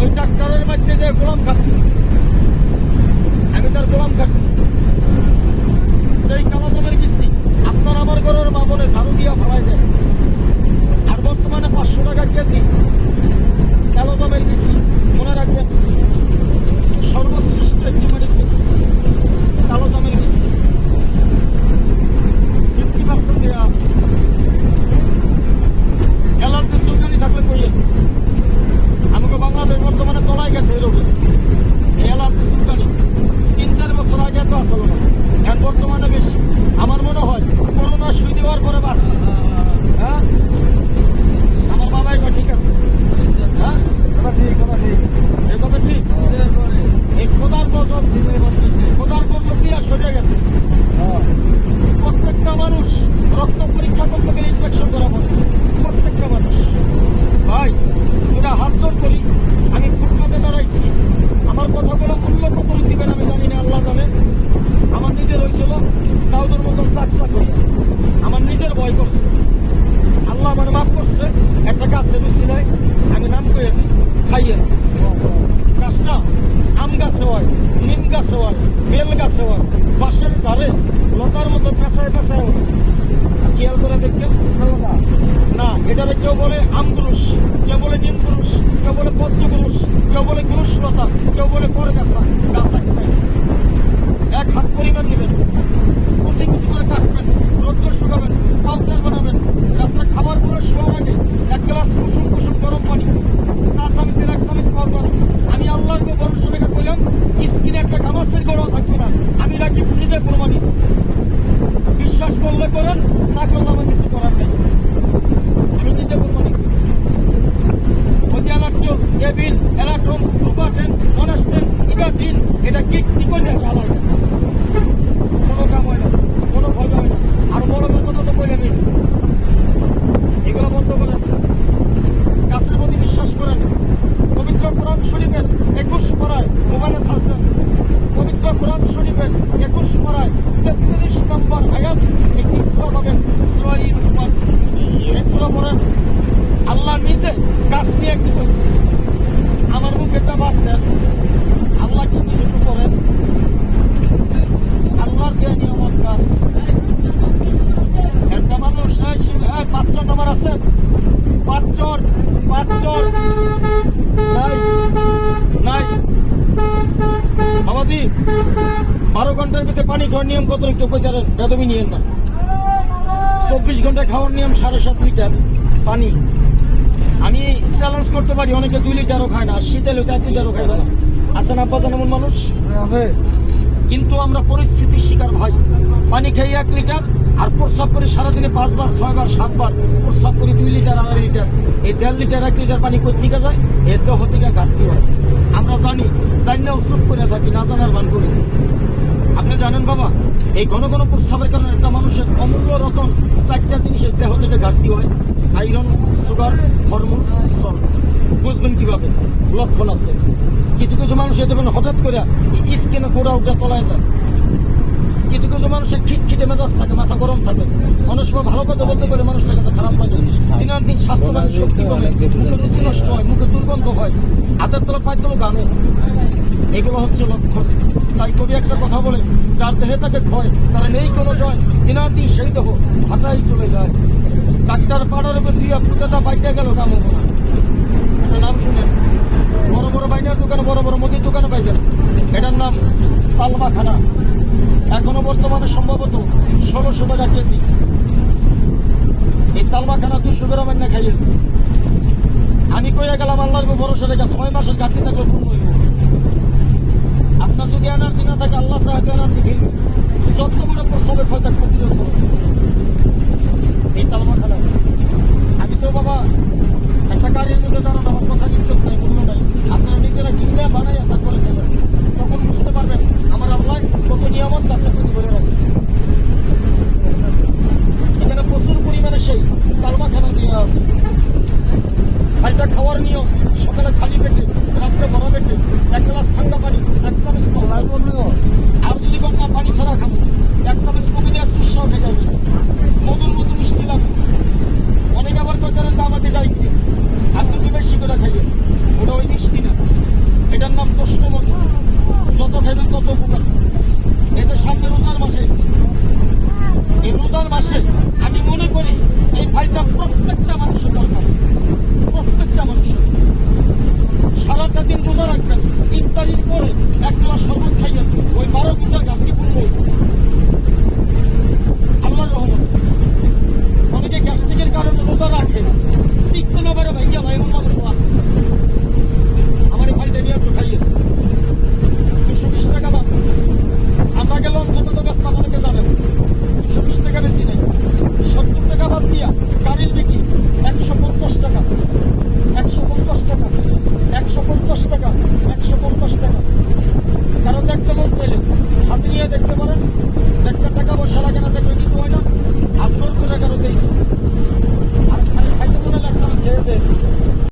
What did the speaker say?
ওই ডাক্তারের মধ্যে যে গোলাম খাটি, আমি তার গোলাম খাটি। সেই কালাজামের কিস্তি আপনার আমার ঘরের মা বলে ঝাড়ু দিয়া ফেলাই দেয়। আর বর্তমানে 500 টাকা কেজি কালোজামের কিস্তি। মনে রাখবেন, সর্বশ্রেষ্ঠ একটি মেডিসিন কালোজামের কিস্তি। 50% দেওয়া আছে। অ্যালার্জি চুলকানি থাকলে কইয়েন, আমাকে বাংলাদেশ বর্তমানে তলায় গেছে এই রোগে। এই অ্যালার্জি চুলকানি 3-4 বছর আগে এত আসলো না, এখন বর্তমানে বেশি। আমার মনে হয় করোনা সুই দেওয়ার পরে বাড়ছে। হ্যাঁ, আমার বাবাই কয় ঠিক আছে। হ্যাঁ, কথা ঠিক, কথা ঠিক, এই কথা ঠিক। এই খোদার গজব দিয়া সরে গেছে। প্রত্যেকটা মানুষ রক্ত পরীক্ষা করতে গেলে ইনফেকশন করা পড়ে, প্রত্যেকটা মানুষ। ভাই, তোরা হাত জোর করি, আমি ফুটপাতে দাঁড়াইছি, আমার কথাগুলো মূল্য কত দিবেন আমি জানি না, আল্লাহ জানে। আমার নিজের হয়েছিল দাউদের মতন চাকচা করি, আমার নিজের ভয় করছে। আল্লাহ আমার মাফ করছে। একটা গাছের উচিলায় আমি নাম করে দিই, খাইয়ে না। গাছটা আম গাছে হয়, নিম গাছে হয়, বেল গাছে হয়, বাঁশের ঝাড়ে লতার মতো পেঁচায় পেঁচায় হয়। খেয়াল করে দেখতেন না, এটারে কেউ বলে আম গুলুস, কেউ বলে নিম গুলুস, কেউ বলে পদ্ম গুলুস, কেউ বলে গুলুস লতা, কেউ বলে পর গাছা। গাছ একটাই, 1 হাত পরিমাণ নেবেন, কুচি কুচি করে কাটবেন, রোদ্দুর শুকাবেন, পাউডার বানাবেন। রাত্রে খাবার পরে শোয়ার আগে 1 গ্লাস কুসুম কুসুম গরম পানি, 4 চামচের 1 চামচ পাউডার। আমি আল্লাহর ভরসা রেখে কইলাম, স্কিনে একটা গামাসের গড়াও থাকবে না। আমি রাখি নিজে প্রমাণিত। বিশ্বাস করলে করেন, না করলে আমার কিছু করার নেই। আমি নিজে প্রমাণিত। অজিয়ালাট্টল, এবিন, এলাট্রম, রুবাটেন, মনাস্টেন, ইগাটিন, এটা কি করে আসে আলাদা। কোনো কাম হয় না, কোনো ভয় হয় না। আর বড়দের কথা তো কইলে নেই, এগুলো বন্ধ করেন। গাছের প্রতি বিশ্বাস করেন। পবিত্র কোরআন শরীফের 21 পারায় মোবাইলে সার্চ দেন। পবিত্র কোরআন শরীফের 21 পারায় 33 নম্বর আয়াত একটি সূরা পাবেন, সূরা ইউসুফ। এই সূরা পড়েন। আল্লাহ নিজে গাছ নিয়ে একটু কইছে, আমার মুখে একটা বাদ দেন। আল্লাহ কি নিজে একটু করেন? আল্লাহর দেয়া নিয়ামত গাছ। একটা মানুষ 5 নম্বর আছে, 5 নাই বাবাজি। 12 ঘন্টার ভিতরে পানি খাওয়ার নিয়ম কত কেউ কইতে পারেন? বেদমি নিয়েন না। 24 ঘন্টা খাওয়ার নিয়ম 7.5 লিটার পানি। আমি চ্যালেঞ্জ করতে পারি, অনেকে 2 লিটারও খায় না, শীতেল 1 লিটারও খায় না। আছে না আব্বাজান এমন মানুষ? আছে। কিন্তু আমরা পরিস্থিতির শিকার ভাই। পানি খাই 1 লিটার, আর প্রস্রাব করি সারাদিনে 5 বার 6 বার 7 বার প্রস্রাব করি 2 লিটার 2.5 লিটার। এই 1.5 লিটার 1 লিটার পানি কোথেকে যায়? এর দেহ থেকে ঘাটতি হয়। আমরা জানি, জানিও চুপ করে থাকি, না জানার ভান করি। আপনি জানেন বাবা, এই ঘন ঘন প্রস্রাবের কারণে একটা মানুষের অমূল্য রতন 4টা জিনিসের দেহ থেকে ঘাটতি হয়: আয়রন, সুগার, হরমোন, সল্ট। বুঝবেন কিভাবে? লক্ষণ আছে। কিছু কিছু মানুষের দেখবেন হঠাৎ করে স্কিনে গোড়া উঠে তলায় যায়। কিছু কিছু মানুষের খিটখিটে মেজাজ থাকে, মাথা গরম থাকে। অনেক সময় ভালো কথা বলতে পারে মানুষটার কাছে খারাপ লাগে। দিনের দিন স্বাস্থ্যবাদী শক্তি কমে, মুখে রুচি নষ্ট হয়, মুখে দুর্গন্ধ হয়, হাতের তলা পায়ের তলা গানে। এগুলো হচ্ছে লক্ষণ। তাই কবি একটা কথা বলে, যার দেহে তাকে ক্ষয়, তারা নেই কোনো জয়। দিনের দিন সেই দেহ হাঁটাই চলে যায়। ডাক্তার পাড়ার উপর দিয়ে পুঁতেটা বাইটে গেল, কাম হবো না। একটা নাম শুনেন, বড় বড় বাইনার দোকানে, বড় বড় মুদির দোকানে পাইবেন। এটার নাম তালমাখানা। এখনো বর্তমানে সম্ভবত 1600 টাকা কেজি। এই তালমাখানা 200 গ্রামের না খাইয়ে। আমি কইয়া গেলাম আল্লাহর ভরসা রেখে 6 মাসের ঘাটতি থাকলে পূর্ণ হইব। আপনার যদি এনার্জি না থাকে, আল্লাহ সাহেব এনার্জি ফিরবে। যত বড় প্রস্রাবে ক্ষয় থাকবে প্রতিরোধ করবে এই তালমাখানা। আমি তো বাবা একটা গাড়ির মধ্যে দাঁড়ানো, আমার কথা ইজ্জত নাই, মূল্য নাই। আপনারা নিজেরা কিনলে বানাইয়া তারপরে খাবেন, তখন বুঝতে পারবেন আমার আল্লাহ কত নিয়ামত গাছের প্রতি ভরে রাখছে। এখানে প্রচুর পরিমাণে সেই তালমাখানা দেওয়া আছে। খাইটা খাওয়ার নিয়ম: সকালে খালি পেটে, রাত্রে ভরা পেটে 1 গ্লাস ঠান্ডা পানি, 1 চামচ আর যদি গঙ্গা পানি ছাড়া খাবো 1 চামচ কপি দিয়ে সুস্বাদু খেয়ে যাবে, মধুর মতো মিষ্টি লাগবে। অনেকে আবার কয়েকজনের দাম আছে ডাইরেক্ট, আর তুমি বেশি করে খাইবে, ওটা ওই মিষ্টি না। ইফতারির পরে এক গ্লাস শরবত খাইয়েন, ওই 12 ঘন্টার ঘাটতি পূর্ণ হইব আল্লাহর রহমত। অনেকে গ্যাস্ট্রিকের কারণে রোজা রাখে, টিকতে না পারে ভাইয়া ভাই, এমন মানুষও আছে। আমার এই ভাইটা নিয়ে একটু খাইয়ে 220 টাকা দাম। আমরা গেলে অঞ্চল কত ব্যস্ত অনেকে জানেন, 220 টাকা বেশি নেই। 70 টাকা বাদ দিয়া গাড়ির বিক্রি 150 টাকা, 150 টাকা, 150 টাকা, 150 টাকা। কারণ দেখতে মন চাইলে হাতে নিয়ে দেখতে পারেন,